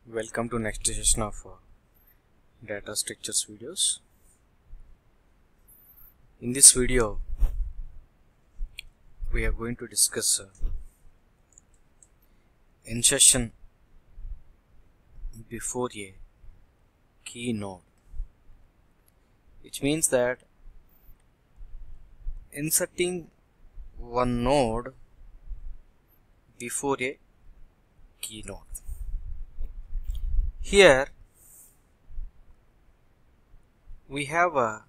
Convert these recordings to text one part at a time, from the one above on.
Welcome to next session of data structures videos. In this video we are going to discuss insertion before a key node, which means that inserting one node before a key node. Here we have a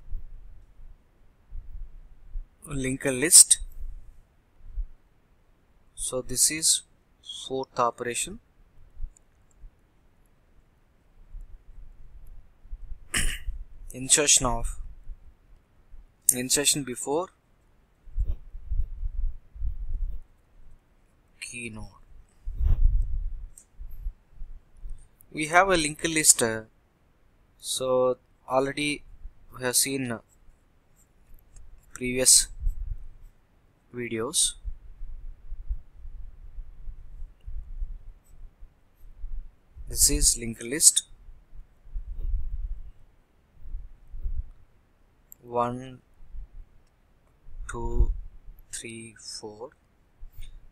linked list. So this is fourth operation. Insertion before key node. We have a linked list, so already we have seen previous videos. This is linked list 1, 2, 3, 4.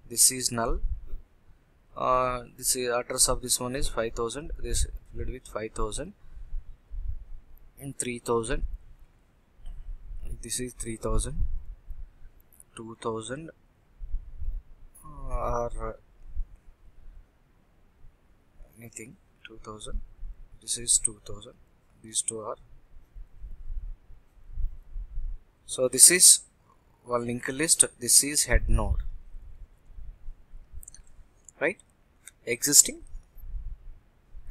This is null. This is address of this one is 5000. This filled with 5000 and 3000. This is 3000, 2000 or anything 2000. This is 2000. These two are. So this is one linked list. This is head node, right? Existing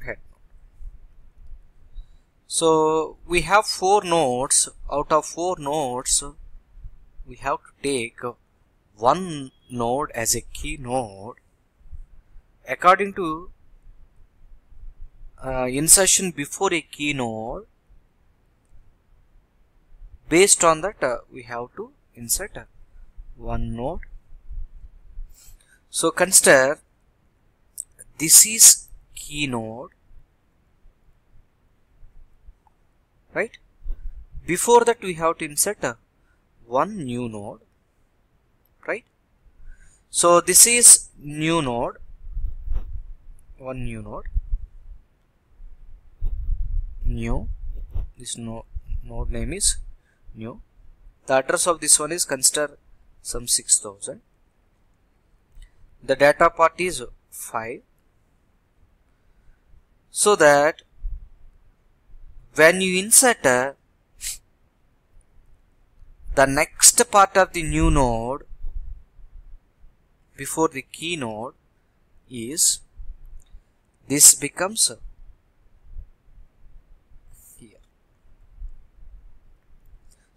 head node. So we have 4 nodes. Out of 4 nodes, we have to take one node as a key node according to insertion before a key node. Based on that, we have to insert one node. So consider this is key node, right? Before that we have to insert one new node, right? So this is new node, one new node, new. This node name is new. The address of this one is consider some 6000. The data part is 5. So that when you insert the next part of the new node before the key node is, this becomes here.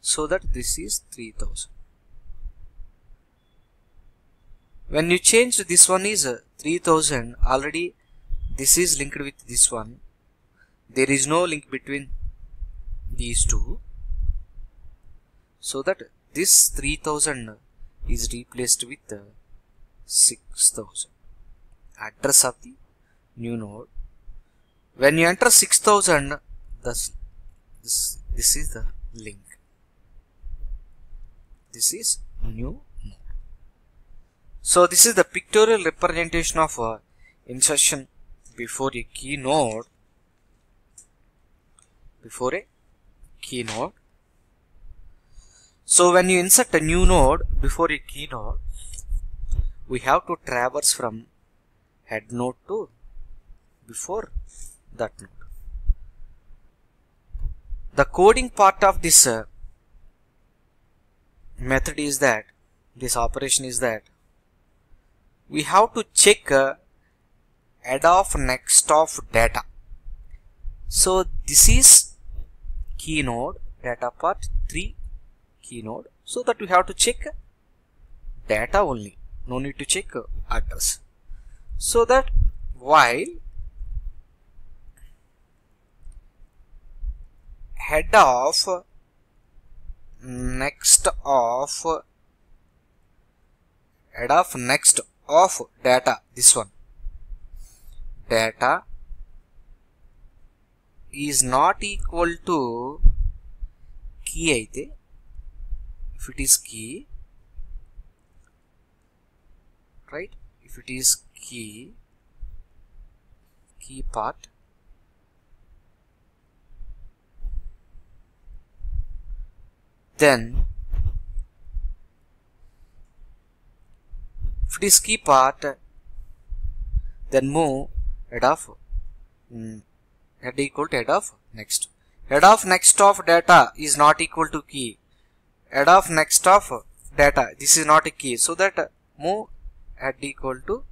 So that this is 3000. When you change this one is 3000, already this is linked with this one. There is no link between these two. So that this 3000 is replaced with 6000. Address of the new node. When you enter 6000, this is the link. This is new node. So this is the pictorial representation of insertion before a key node. Before a key node. So when you insert a new node before a key node, we have to traverse from head node to before that node. The coding part of this method is that, this operation is that, we have to check add of next of data. So this is key node, data part 3 key node. So that we have to check data only, no need to check address. So that while head of next of of data, this one, data is not equal to key aithe, if it is key, right, if it is key part, then if it is key part, then move head of head equal to head of next. Head of next of data is not equal to key. Head of next of data, this is not a key, so that move head equal to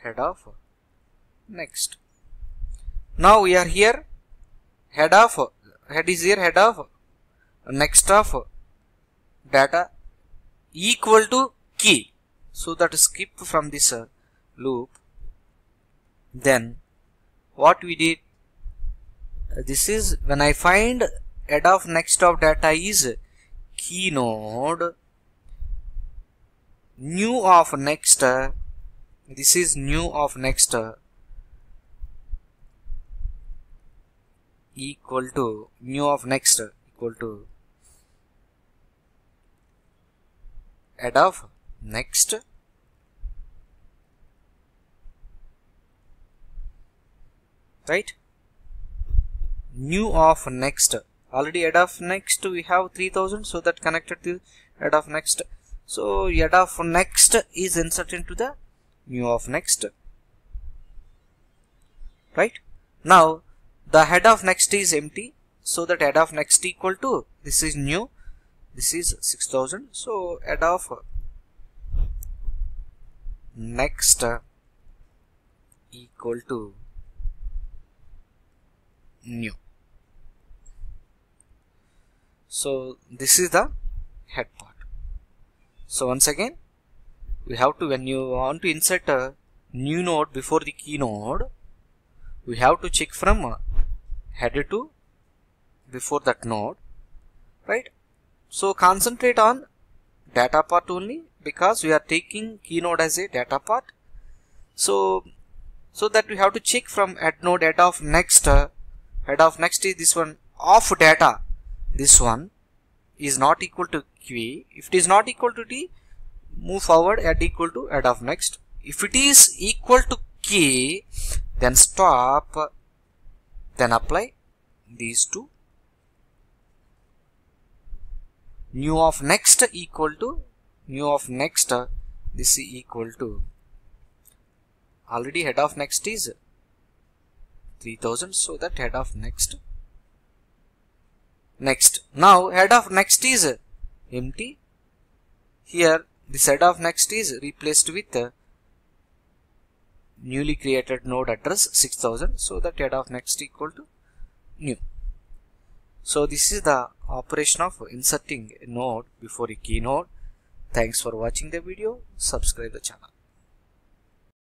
head of next. Now we are here, head is here, head of next of data equal to key, so that skip from this loop. Then what we did, this is when I find head of next of data is key node, new of next, this is new of next equal to new of next equal to head of next, right, new of next. Already head of next we have 3000, so that connected to head of next, so head of next is inserted into the new of next, right. Now the head of next is empty, so that head of next equal to, this is new, this is 6000, so head of next equal to new. So this is the head part. So once again, we have to, when you want to insert a new node before the key node, we have to check from header to before that node, right. So concentrate on data part only, because we are taking key node as a data part. So that we have to check from head node, head of next is this one of data, this one is not equal to key. If it is not equal to t, move forward, head equal to head of next. If it is equal to key, then stop, then apply these two. New of next equal to new of next, this is equal to, already head of next is 3000, so that head of next. Now head of next is empty. Here this head of next is replaced with newly created node address 6000, so that head of next equal to new. So this is the operation of inserting a node before a key node. Thanks for watching the video. Subscribe the channel.